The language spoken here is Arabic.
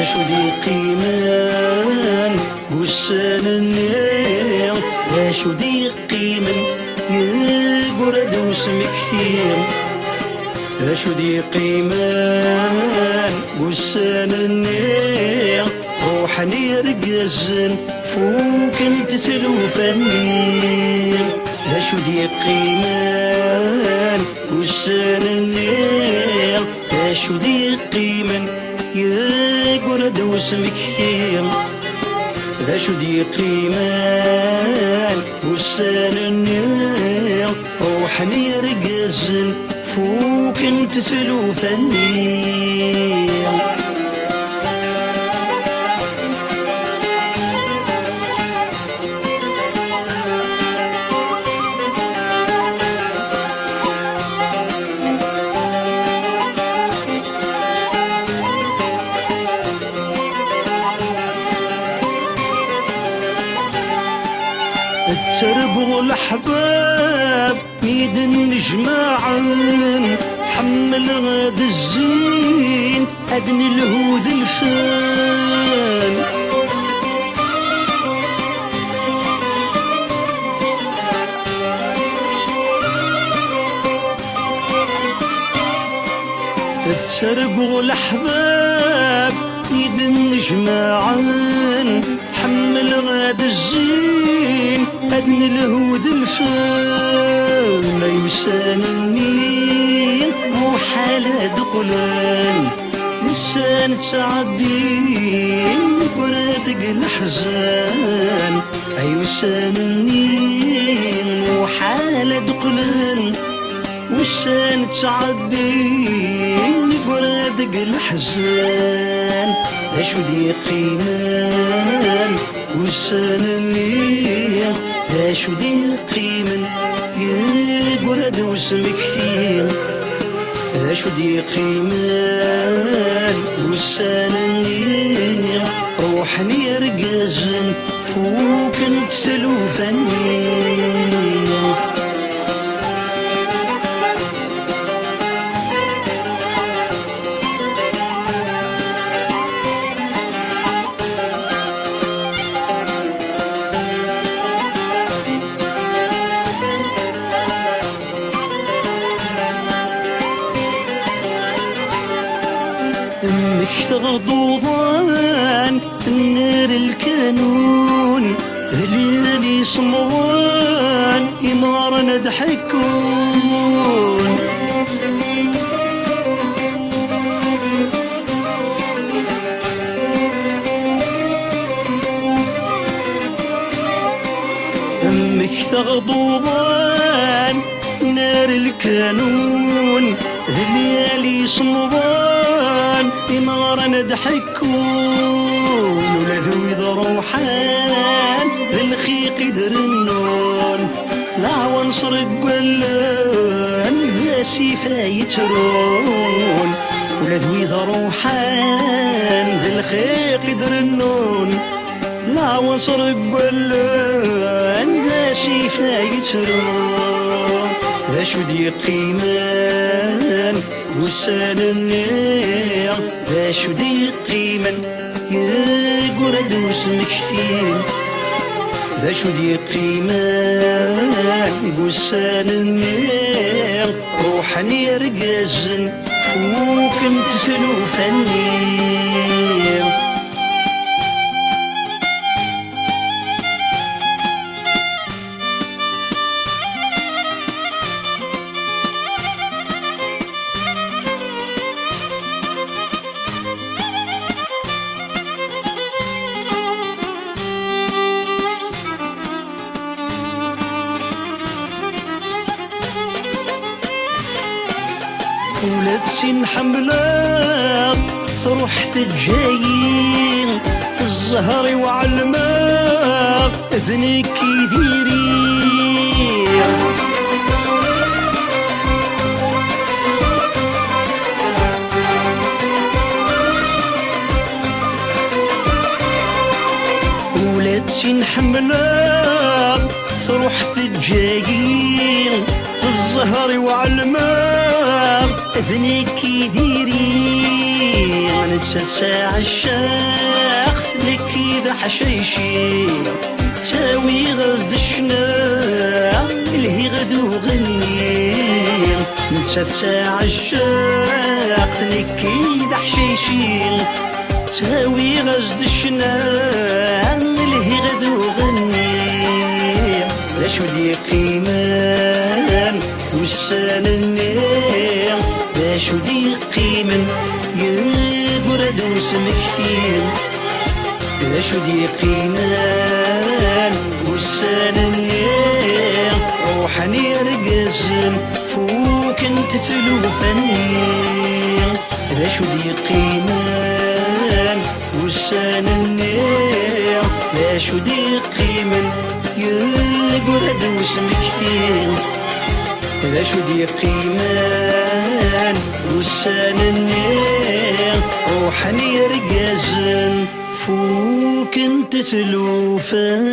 شو دي قيمان وسان النيل شو دي قيمن يقرد وسم كثير شو دي قيمان وسان النيل روحني رقزن فوق انت تلوفني شو دي قيمان وسان النيل شو دي قيمن يقرد وسم كثير ذا شو دي قيمان وسان النيل روحني رقزن فوق انت تلوفني تربغ الأحباب ميد النجماعن حمل غاد الزين أدن الهود الفان تربغ الأحباب ميد النجماعن حمل غاد الزين أدن الهود الفان ما يسان النيل مو حالة دقلان لسان تعدين برادق الأحزان أيوسان النيل مو حالة دقلان وسان تعدين برادق الأحزان شو دي قيمان وسان النيل شو دي قيمن يقرد وسم كثير شو دي قيمان وسان النيل روحني رقزن فوق انت تلوفني امك تغضوضان النار الكانون هليلي صموان إمارنا ضحكون امك تغضوضان نار الكانون هليلي صموان إمارنا ضحكون ولا ذوي ذروحان للخيق يدرنون لا ونصرق قلان ذا سيفا يترون ولا ذوي ذروحان للخيق يدرنون لا ونصرق قلان ذا سيفا يترون ذا شو دي قيمان وسان النيل ذا شو دي قيمن يقرد وسم كثير ذا شو دي قيمان وسان النيل روحني رقزن فوق انت تلوفني ولاد سين حملات تروح تجايين الزهر وعلماء اذنك يديرين ولاد سين حملات تروح تجايين الزهر وعلماء ذنك يديري نتسع الشاخ لك إذا حشيشي تاوي غد الشنا اللي غدو غني نتسع الشاخ لك إذا حشيشي تاوي غد الشنا اللي غدو غني لاش ودي قيمان وسان النيل لاش ودي قيمان يبرد وسمكتين لاش ودي قيمان وسان النيل روحني رقزن فوق انت تلوفني لاش ودي قيمان وسان النيل لاش ودي قيمان يقرد وسمكتين لاش ودي قيمان وسان النيل روحني رقازن فوق انت تلوفاني